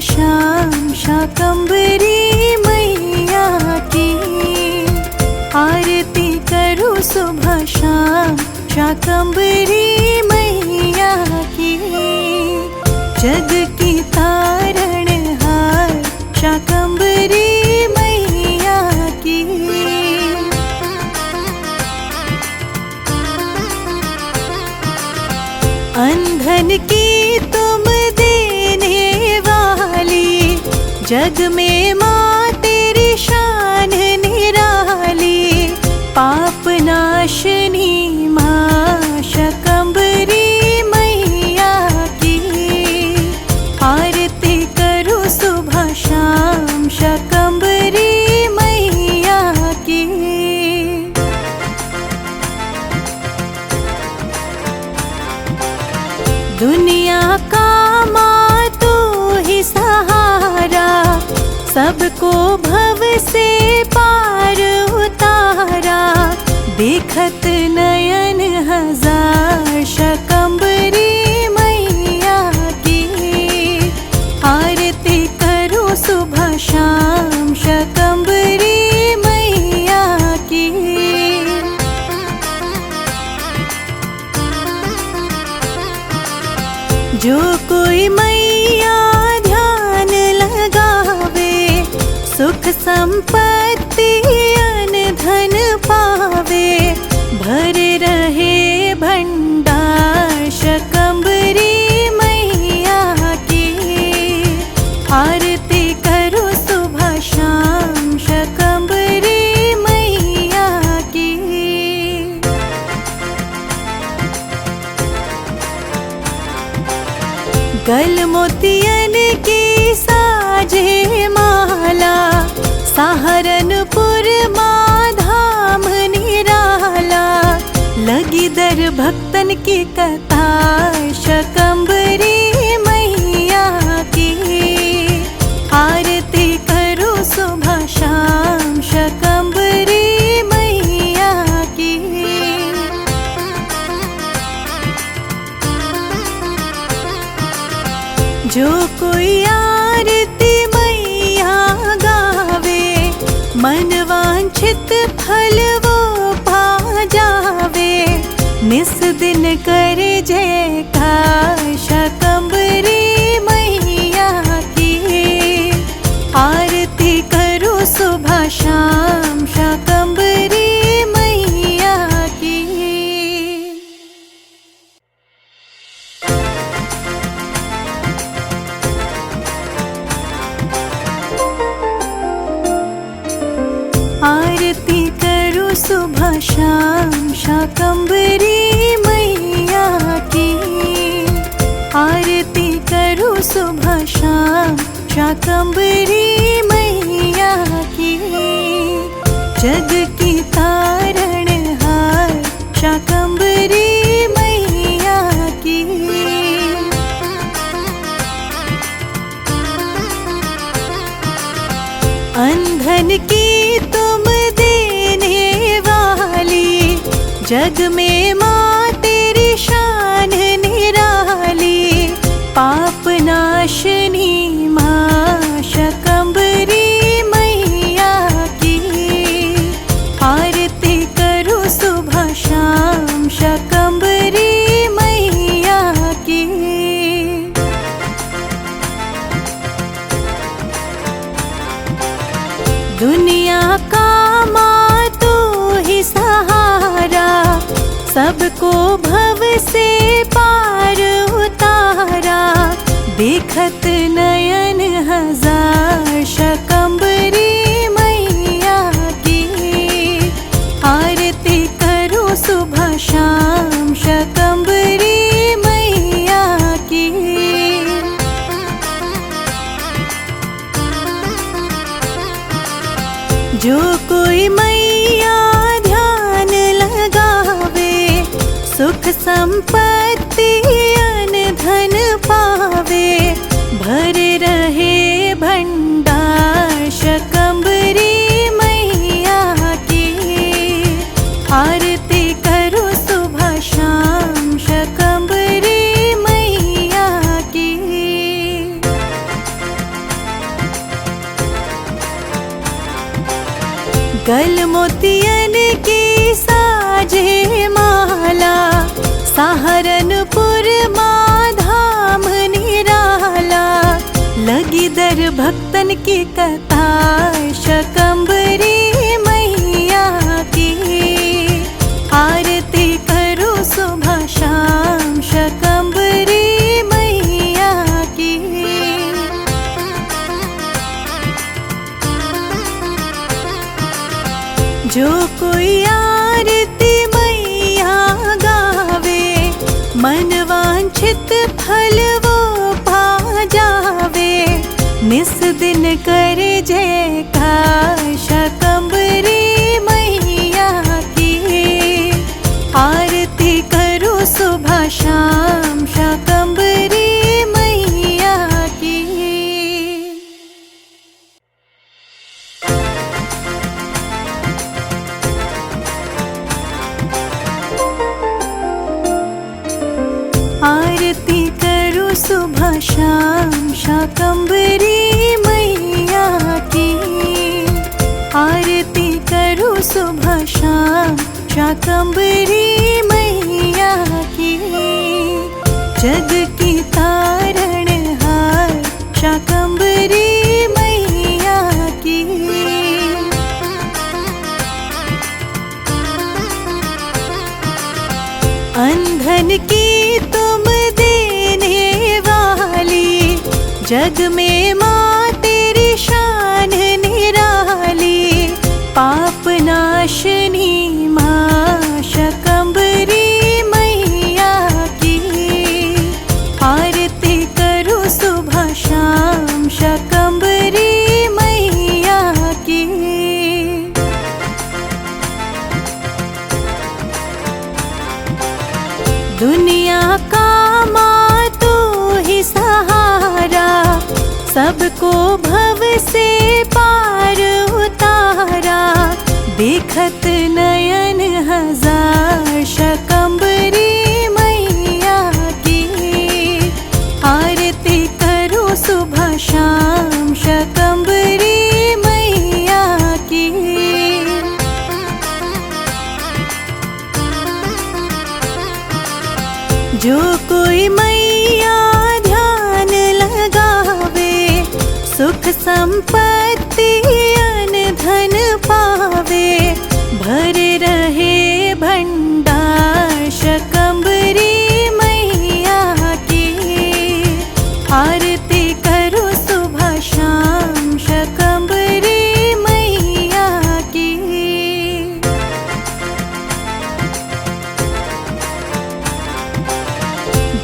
शाम शाकंभरी मैया की। आरती करूं सुबह शाम शाकंभरी मैया की। जग की तारणहार शाकंभरी मैया की। अंधन की तुम देने वाली, जग में माँ तेरी शान निराली। पाप नाशनी माँ शाकंभरी मैया की। आरती करूं सुबह शाम शाकंभरी मैया की। दुनिया का माँ तू ही सहारा, सबको भव से पार उतारा। देखत नयन हजार शाकंभरी मैया की। आरती करूं सुबह शाम शाकंभरी मैया की। जो कोई मैया ध्यान लगावे, सुख संपत्ति अन धन पावे। भरे रहे भंडार शाकंभरी मैया की। आरती करूं सुबह शाम शाकंभरी मैया की। गल मोतियन की साजे माला, सहारनपुर माँ धाम निराला। लगी दर भक्तन की कतार शाकंभरी मैया की। आरती करूं सुबह शाम शाकंभरी मैया की। जो कोई आरती मैया गावे, मन वांछित फल वो पा जावे। निस दिन करे जयकार शाकंभरी मैया की। आरती करूं सुबह शाम शाकंभरी मैया की। आरती करूं सुबह शाम शाकंभरी मैया की। आरती करूं सुबह शाम शाकंभरी मैया की। जग की तारणहार शाकंभरी मैया की। अंधन की तुम देने वाली, जग में माँ तेरी शान निराली। पाप नाशनी माँ शाकंभरी मैया की। आरती करूं सुबह शाम शाकंभरी मैया की। दुनिया का माँ तू ही सहारा, सबको भव से पार उतारा। देखत नयन हजार शाकंभरी मैया की। आरती करूं सुबह शाम शाकंभरी मैया की। जो कोई मैया ध्यान लगावे, सुख संपत्ति अन धन पावे। भरे रहे भंडार शाकंभरी मैया की। आरती करूं सुबह शाम शाकंभरी मैया की। गल मोतियन की साजे माला, सहारनपुर माँ धाम निराला। लगी दर भक्तन की कथा शकंबरी मैया की। आरती करो सुबह शाम शकंबरी मैया की। जो कोई आरती मैया गावे, मन वांछित फल वो पा जावे। निस दिन करे जयकार शकंबरी मैया की। आरती करो सुबह शाम शकंबरी मैया की। आरती करो सुबह शाम शकंबरी मैया की। आरती करो सुबह शाम शकंबरी मैया की। जग की तारणहार शकंबरी मैया की। अंधन की तुम देने वाली, जग में माँ तेरी शान निराली। पाप नाशनी माँ शकंबरी मैया की। आरती करो सुबह शाम शकंबरी मैया की। दुनिया का माँ तू ही सहारा, सबको भव से पार उतारा। देखत नयन हजार शकंबरी मैया की। आरती करो सुबह शाम शकंबरी मैया की। जो कोई मैया ध्यान लगावे, सुख संपत्ति अन धन पावे। भरे रहे भंडार शकंबरी मैया की। आरती करो सुबह शाम शकंबरी मैया की।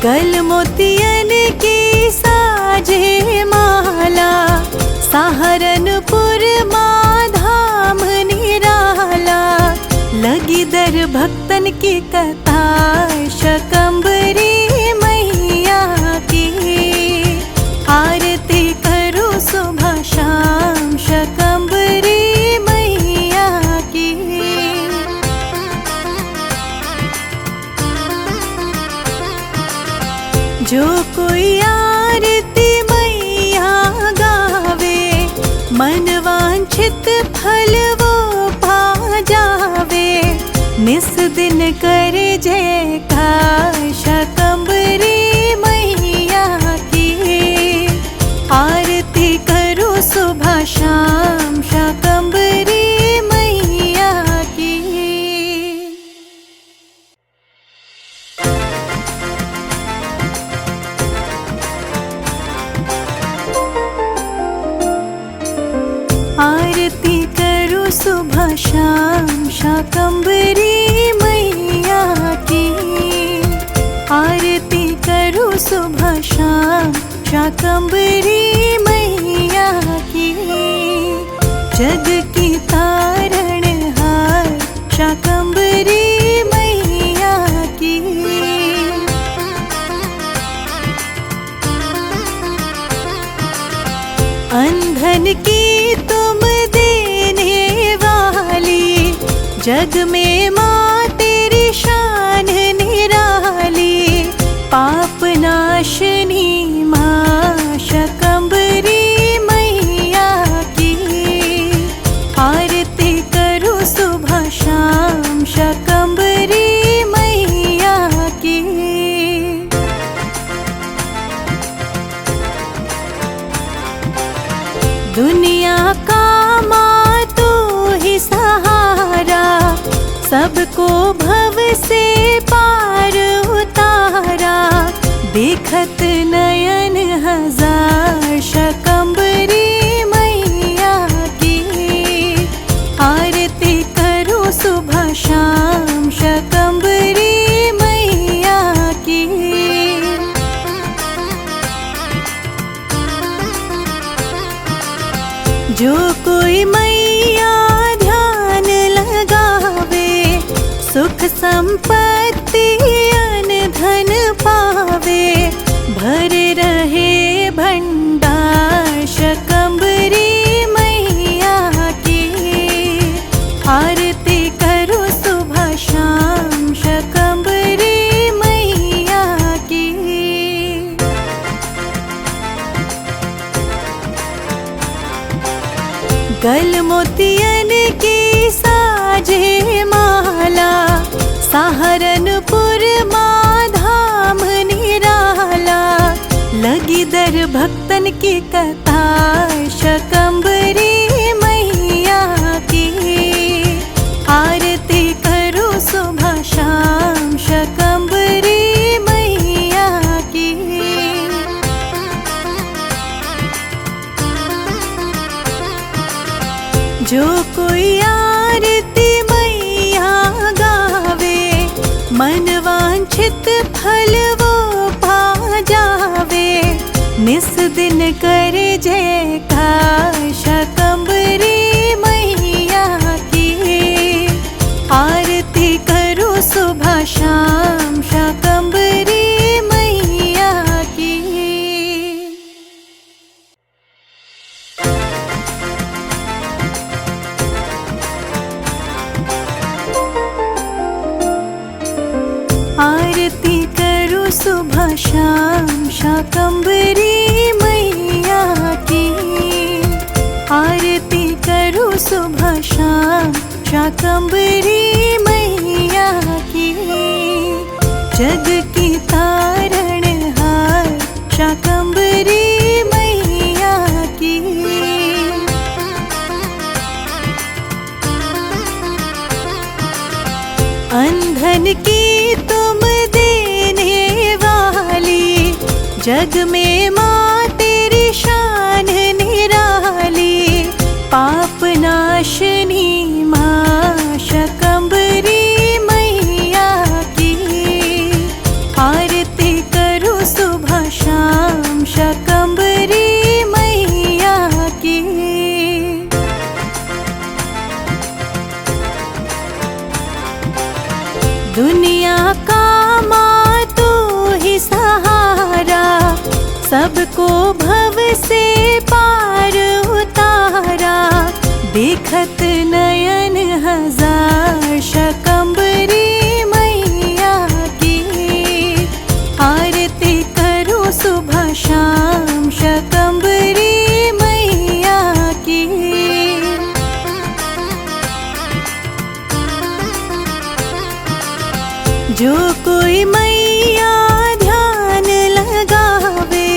गल मोतियन की साजे माला, सहारनपुर माँ धाम निराला। लगी दर भक्तन की कथा शकंबरी मैया की। आरती करो सुबह शाम शकंबरी मैया की। जो कोई आरती मैया गावे, मन वांछित फल वो पा जावे। निस दिन करे जयकार शकंबरी मैया की। आरती करो सुबह शाम शकंबरी मैया की। आरती करो सुबह शाम शकंबरी मैया की। आरती करो सुबह शाम शकंबरी मैया की। जग की तारणहार शकंबरी मैया की। अंधन की तुम देने वाली, जग में माँ तेरी शान निराली। पाप नाशनी माँ शकंबरी मैया की। आरती कर सबको भव से पार उतारा, देखत नयन हजार शकंबरी मैया की। आरती करो सुबह शाम शकंबरी मैया की। जो कोई मैया ध्यान लगावे, सुख संपत्ति अन धन पावे, भर रहे भंडार शकंबरी मैया की। आरती करो सुबह शाम शकंबरी मैया की। गल मोतियन की साजे माला, सहारनपुर माँ धाम निराला। लगी दर भक्तन की कथा शकंबरी मैया की। आरती करो सुबह शाम शकंबरी मैया की। जो कोई आरती मैया गावे, मन वांछित फल वो पा जावे। निस दिन करे जयकार शकंबरी मैया की। आरती करो सुबह शाम शकंबरी मैया की। आरती करो सुबह शाम शकंबरी मैया की। आरती करो सुबह शाम शकंबरी मैया की। जग की तारणहार शकंबरी मैया की। अंधन की तुम देने वाली, जग में माँ तेरी शान निराली। पाप नाशनी माँ शकंबरी मैया की। आरती करो सुबह शाम शकंबरी मैया की। दुनिया का माँ तू ही सहारा, सबको भव से पार उतारा। देखत नयन हजार शकंबरी मैया की। आरती करो सुबह शाम शकंबरी मैया की। जो कोई मैया ध्यान लगावे,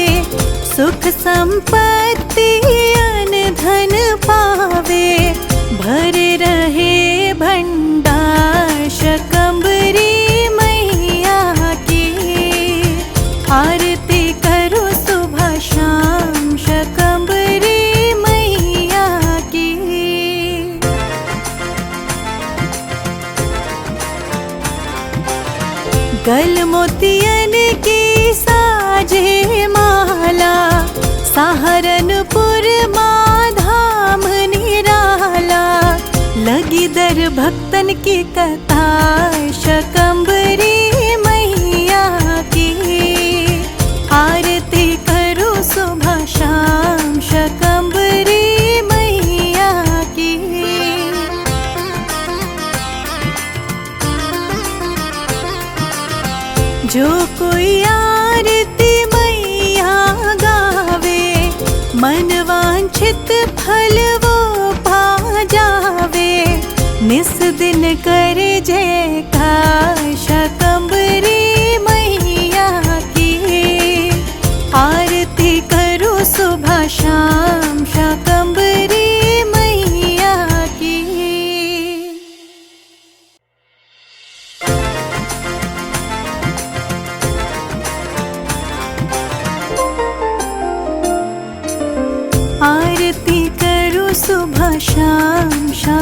सुख संपत्ति अन धन पावे, भर रहे भंडार शकंबरी मैया की। आरती करो सुबह शाम शकंबरी मैया की। गल मोतियन की साजे माला, सहारनपुर माँ धाम निराला। लगी दर भक्तन की कथा शकंबरी मैया की। आरती करो सुबह शाम शकंबरी मैया की। जो कोई आरती मैया गावे, मन वांछित फल वो पा जावे। निस दिन करे जयकार शकंबरी मैया की। आरती करो सुबह शाम शकंबरी मैया की।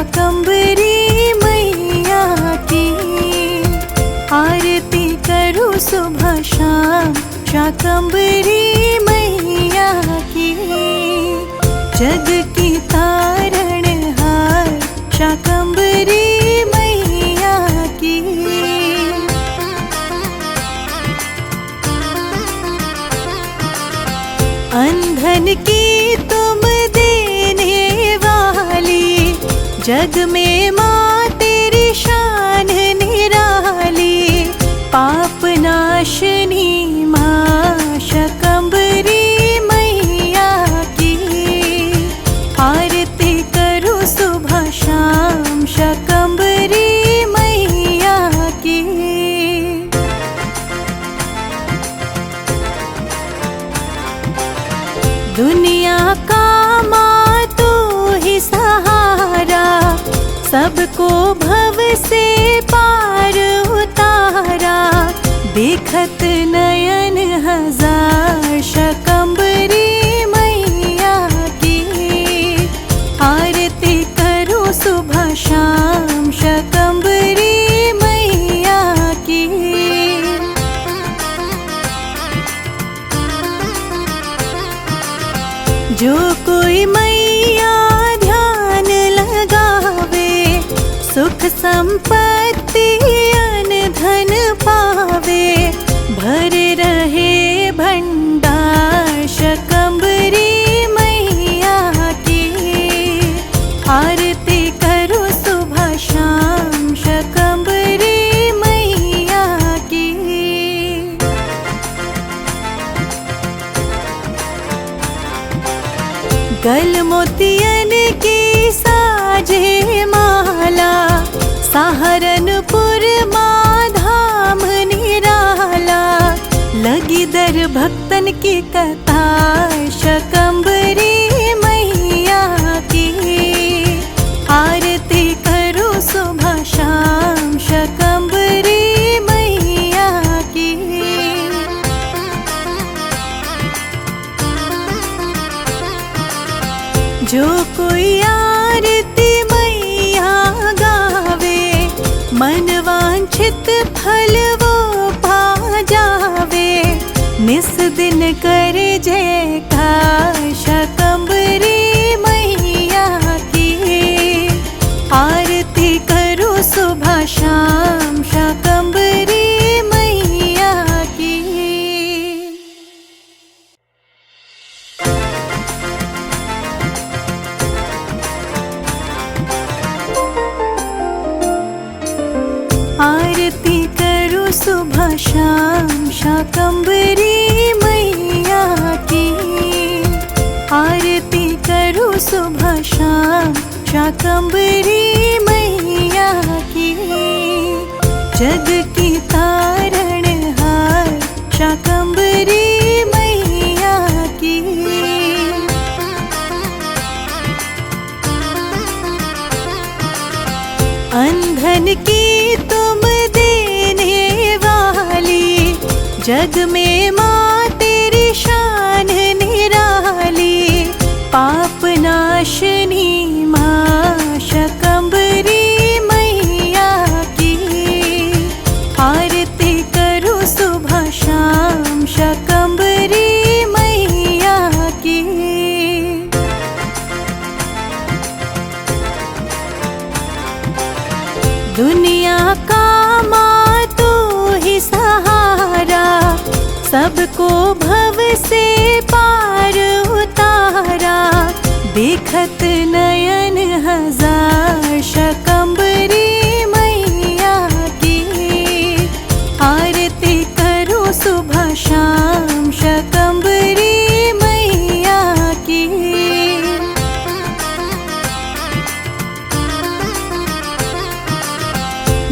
शाकंभरी मैया की। आरती करूं सुबह शाम शाकंभरी मैया की। जग की तारणहार शाकंभरी मैया की। अंधन की तुम देने वाली, जग में माँ तेरी शान निराली। पाप नाशनी माँ शाकंभरी मैया की। आरती करूं सुबह शाम शाकंभरी मैया की। दुनिया का माँ तू ही सहारा, सबको भव से पार उतारा। देखत नयन हजार शाकंभरी मैया की। आरती करूं सुबह शाम शाकंभरी मैया की। जो कोई मैया ध्यान लगावे, सुख संपत्ति अन धन पावे। भरे रहे भंडार शाकंभरी मैया की। आरती करूं सुबह शाम शाकंभरी मैया की। गल मोतियन की साजे माला, सहारनपुर माँ धाम निराला। लगी दर भक्तन की कतार शाकंभरी मैया की। आरती करूं सुबह शाम शाकंभरी मैया की। जो कोई आरती मैया गावे, मन वांछित फल वो पा जावे। निस दिन करे जयकार शाकंभरी मैया की। आरती करूं सुबह शाम शाकंभरी मैया की। आरती करूं सुबह शाम शाकंभरी मैया की। आरती करूं सुबह शाम शाकंभरी मैया की। जग की तारणहार शाकंभरी मैया की। अंधन की तुम देने वाली, जग में माँ तेरी शान निराली। पाप नाशनी माँ शाकंभरी मैया की। आरती करूं सुबह शाम शाकंभरी मैया की। दुनिया का माँ तू ही सहारा, सबको भव से पार उतारा। देखत नयन हजार शाकंभरी मैया की। आरती करूं सुबह शाम शाकंभरी मैया की।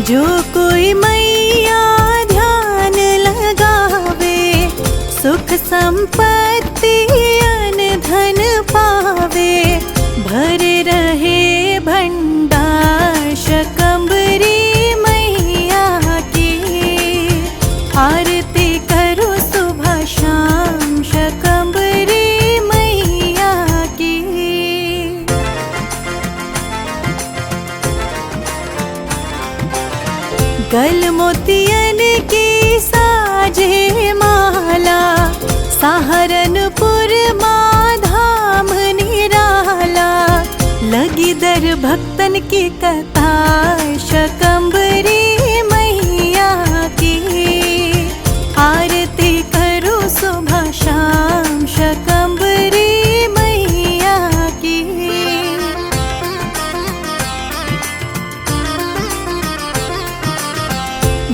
जो कोई मैया ध्यान लगावे, सुख संपत्ति अन धन पावे। भरे रहे भंडार शाकंभरी मैया की। आरती करूं सुबह शाम शाकंभरी मैया की। गल मोतियन की साजे माला, सहारनपुर माँ धाम निराला। लगी दर भक्तन की कथा शकंबरी मैया की। आरती करो सुबह शाम शकंबरी मैया की।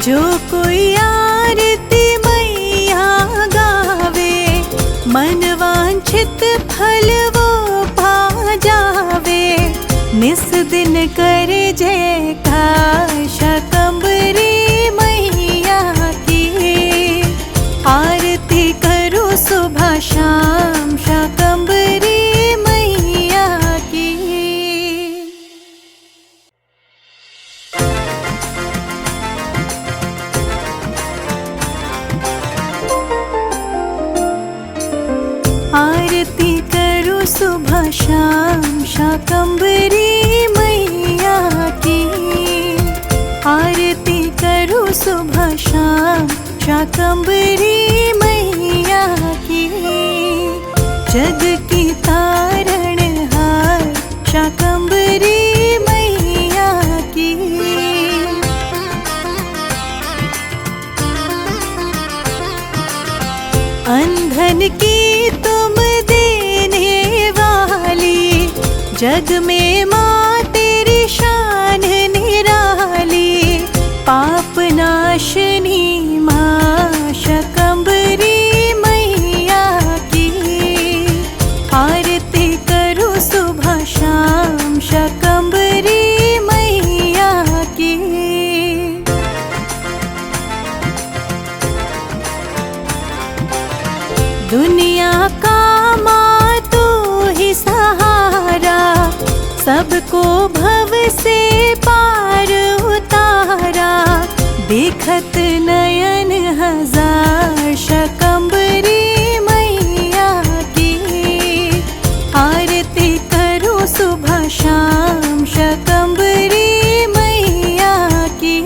जो कोई आरती मैया गावे, मन वांछित फल वो पा जावे। निस दिन करे जयकार शकंबरी मैया की। आरती करो सुबह शाम शकंबरी मैया की। आरती करो सुबह शाम शकंबरी मैया की। आरती करो सुबह शाम शकंबरी मैया की। जग की तारणहार शकंबरी मैया की। अंधन की तुम देने वाली, जग में माँ तेरी शान निराली। पाप नाशनी माँ शकंबरी मैया की। आरती करो सुबह शाम शकंबरी मैया की। दुनिया का माँ तू ही सहारा, सबको भव से पार उतारा। देखत नयन हजार शकंबरी मैया की। आरती करो सुबह शाम शकंबरी मैया की।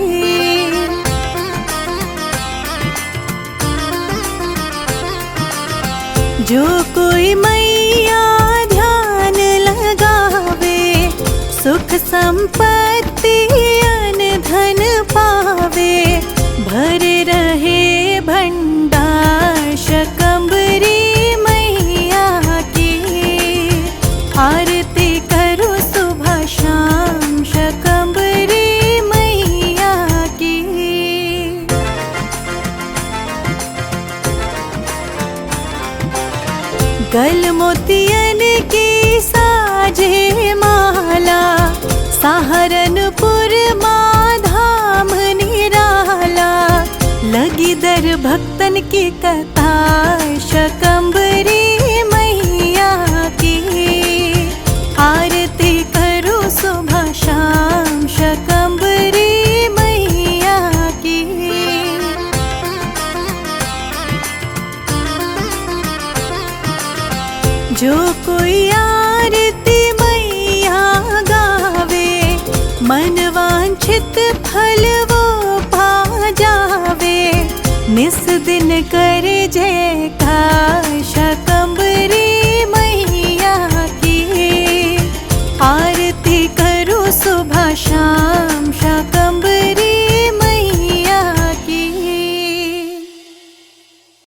जो कोई मैया ध्यान लगावे, सुख संपत्ति अन धन पावे। भरे रहे भंडार शकंबरी मैया की। आरती करो सुबह शाम शकंबरी मैया की। गल मोतियन की साजे माला, सहारनपुर माँ धाम निराला। लगी दर भक्तन की कथा शकंबरी मैया की। आरती करो सुबह शाम शकंबरी मैया की। जो कोई आरती मैया गावे, मन वांछित फल वो पा जावे। निस दिन करे जयकार